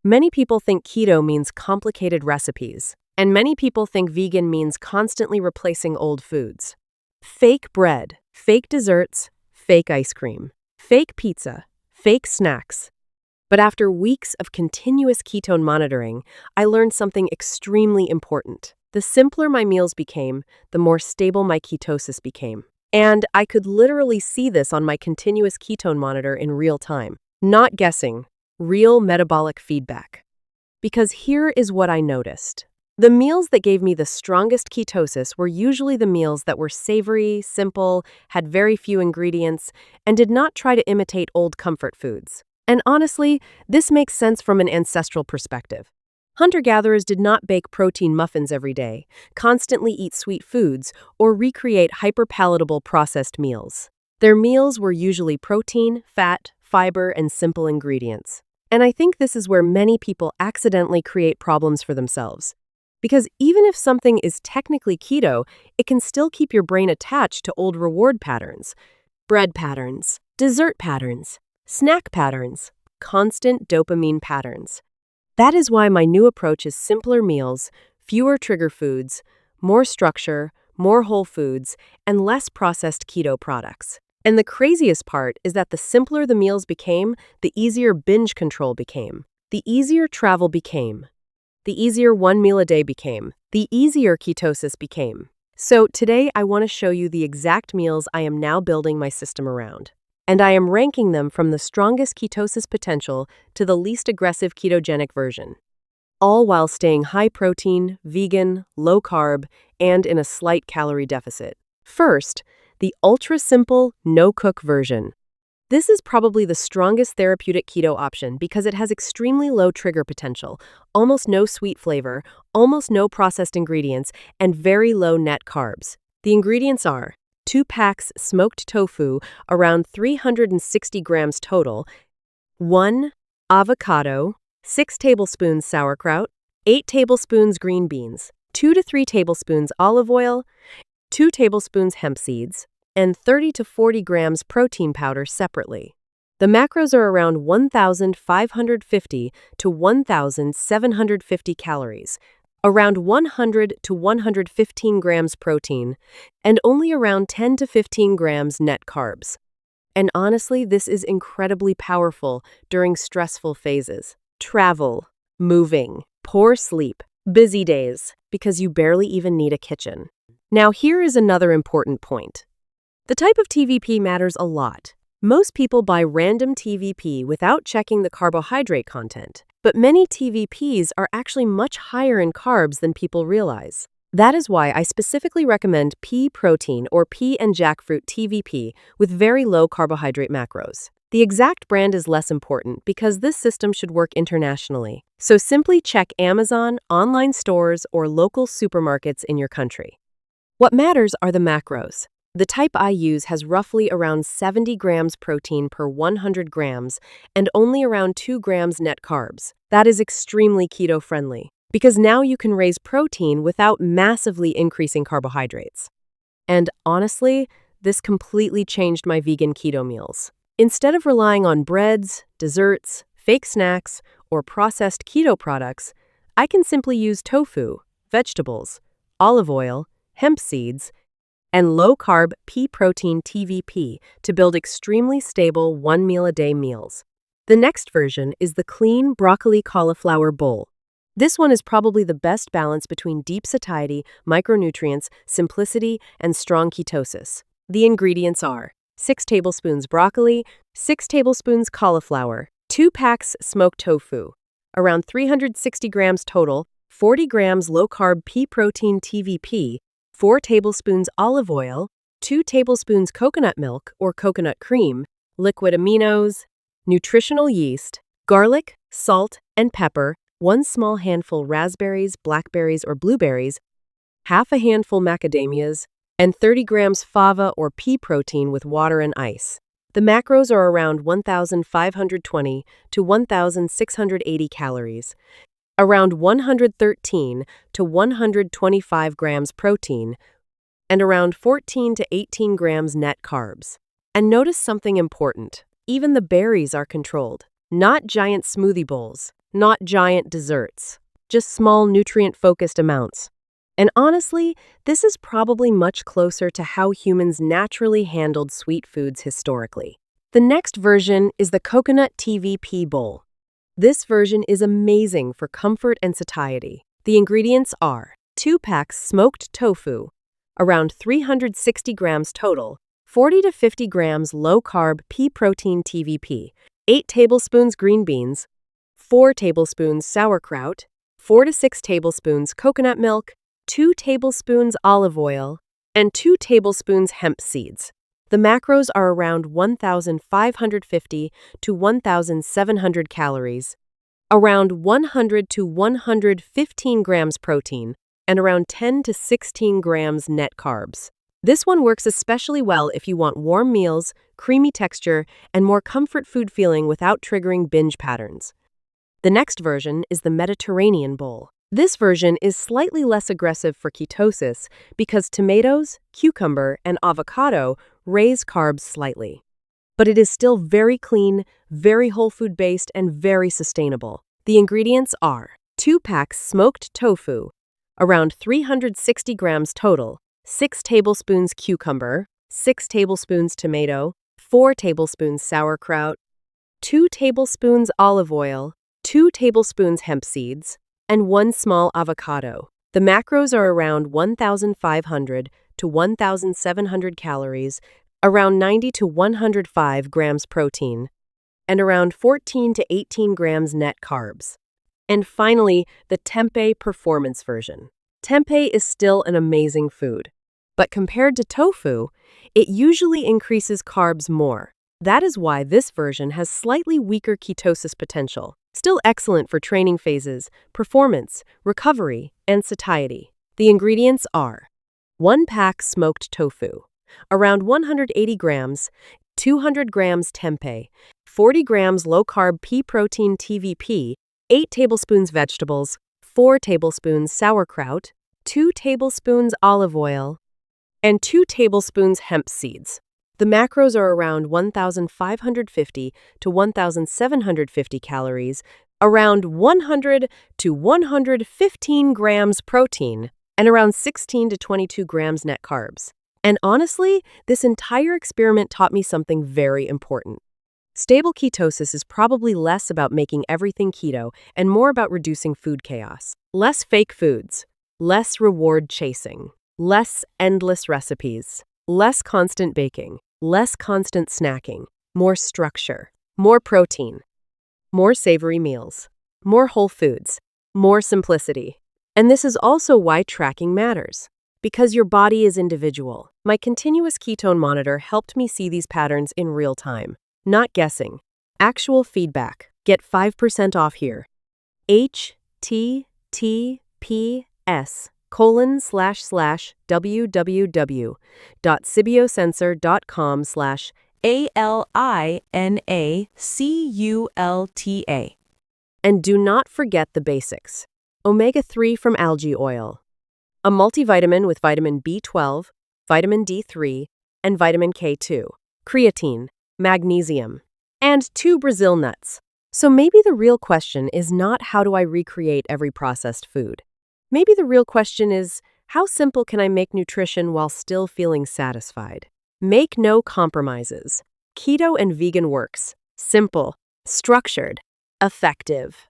Many people think keto means complicated recipes, and many people think vegan means constantly replacing old foods. Fake bread, fake desserts, fake ice cream, fake pizza, fake snacks. But after weeks of continuous ketone monitoring, I learned something extremely important. The simpler my meals became, the more stable my ketosis became. And I could literally see this on my continuous ketone monitor in real time. Not guessing, real metabolic feedback. Because here is what I noticed. The meals that gave me the strongest ketosis were usually the meals that were savory, simple, had very few ingredients, and did not try to imitate old comfort foods. And honestly, this makes sense from an ancestral perspective. Hunter-gatherers did not bake protein muffins every day, constantly eat sweet foods, or recreate hyper-palatable processed meals. Their meals were usually protein, fat, fiber, and simple ingredients. And I think this is where many people accidentally create problems for themselves. Because even if something is technically keto, it can still keep your brain attached to old reward patterns, bread patterns, dessert patterns, snack patterns, constant dopamine patterns. That is why my new approach is simpler meals, fewer trigger foods, more structure, more whole foods, and less processed keto products. And the craziest part is that the simpler the meals became, the easier binge control became, the easier travel became, the easier one meal a day became, the easier ketosis became. So today I want to show you the exact meals I am now building my system around. And I am ranking them from the strongest ketosis potential to the least aggressive ketogenic version, all while staying high protein, vegan, low carb, and in a slight calorie deficit. First, the ultra-simple, no-cook version. This is probably the strongest therapeutic keto option because it has extremely low trigger potential, almost no sweet flavor, almost no processed ingredients, and very low net carbs. The ingredients are 2 packs smoked tofu, around 360 grams total, 1 avocado, 6 tablespoons sauerkraut, 8 tablespoons green beans, 2 to 3 tablespoons olive oil, 2 tablespoons hemp seeds, and 30 to 40 grams protein powder separately. The macros are around 1,550 to 1,750 calories, around 100 to 115 grams protein, and only around 10 to 15 grams net carbs. And honestly, this is incredibly powerful during stressful phases. Travel, moving, poor sleep, busy days, because you barely even need a kitchen. Now here is another important point. The type of TVP matters a lot. Most people buy random TVP without checking the carbohydrate content, but many TVPs are actually much higher in carbs than people realize. That is why I specifically recommend pea protein or pea and jackfruit TVP with very low carbohydrate macros. The exact brand is less important because this system should work internationally. So simply check Amazon, online stores, or local supermarkets in your country. What matters are the macros. The type I use has roughly around 70 grams protein per 100 grams and only around 2 grams net carbs. That is extremely keto-friendly, because now you can raise protein without massively increasing carbohydrates. And honestly, this completely changed my vegan keto meals. Instead of relying on breads, desserts, fake snacks, or processed keto products, I can simply use tofu, vegetables, olive oil, hemp seeds, and low-carb pea protein TVP to build extremely stable one-meal-a-day meals. The next version is the clean broccoli cauliflower bowl. This one is probably the best balance between deep satiety, micronutrients, simplicity, and strong ketosis. The ingredients are 6 tablespoons broccoli, 6 tablespoons cauliflower, 2 packs smoked tofu, around 360 grams total, 40 grams low-carb pea protein TVP, 4 tablespoons olive oil, 2 tablespoons coconut milk or coconut cream, liquid aminos, nutritional yeast, garlic, salt, and pepper, 1 small handful raspberries, blackberries, or blueberries, half a handful macadamias, and 30 grams fava or pea protein with water and ice. The macros are around 1,520 to 1,680 calories, around 113 to 125 grams protein, and around 14 to 18 grams net carbs. And notice something important. Even the berries are controlled, not giant smoothie bowls. not giant desserts, just small nutrient-focused amounts. And honestly, this is probably much closer to how humans naturally handled sweet foods historically. The next version is the coconut TVP bowl. This version is amazing for comfort and satiety. The ingredients are 2 packs smoked tofu, around 360 grams total, 40 to 50 grams low-carb pea protein TVP, 8 tablespoons green beans, 4 tablespoons sauerkraut, 4 to 6 tablespoons coconut milk, 2 tablespoons olive oil, and 2 tablespoons hemp seeds. The macros are around 1,550 to 1,700 calories, around 100 to 115 grams protein, and around 10 to 16 grams net carbs. This one works especially well if you want warm meals, creamy texture, and more comfort food feeling without triggering binge patterns. The next version is the Mediterranean bowl. This version is slightly less aggressive for ketosis because tomatoes, cucumber, and avocado raise carbs slightly. But it is still very clean, very whole food based, and very sustainable. The ingredients are 2 packs smoked tofu, around 360 grams total, 6 tablespoons cucumber, 6 tablespoons tomato, 4 tablespoons sauerkraut, 2 tablespoons olive oil, 2 tablespoons hemp seeds, and 1 small avocado. The macros are around 1,500 to 1,700 calories, around 90 to 105 grams protein, and around 14 to 18 grams net carbs. And finally, the Tempeh performance version. Tempeh is still an amazing food, but compared to tofu, it usually increases carbs more. That is why this version has slightly weaker ketosis potential. Still excellent for training phases, performance, recovery, and satiety. The ingredients are 1 pack smoked tofu, around 180 grams, 200 grams tempeh, 40 grams low-carb pea protein TVP, 8 tablespoons vegetables, 4 tablespoons sauerkraut, 2 tablespoons olive oil, and 2 tablespoons hemp seeds. The macros are around 1,550 to 1,750 calories, around 100 to 115 grams protein, and around 16 to 22 grams net carbs. And honestly, this entire experiment taught me something very important. Stable ketosis is probably less about making everything keto and more about reducing food chaos. Less fake foods, less reward chasing, less endless recipes, less constant baking, less constant snacking, more structure, more protein, more savory meals, more whole foods, more simplicity. And this is also why tracking matters. Because your body is individual. My continuous ketone monitor helped me see these patterns in real time. Not guessing. Actual feedback. Get 5% off here. https://www.sibiosensor.com/ALINACULTA. And do not forget the basics. Omega-3 from algae oil, a multivitamin with vitamin B12, vitamin D3, and vitamin K2, creatine, magnesium, and 2 Brazil nuts. So maybe the real question is not how do I recreate every processed food? Maybe the real question is how simple can I make nutrition while still feeling satisfied? Make no compromises. Keto and vegan works. Simple, structured, effective.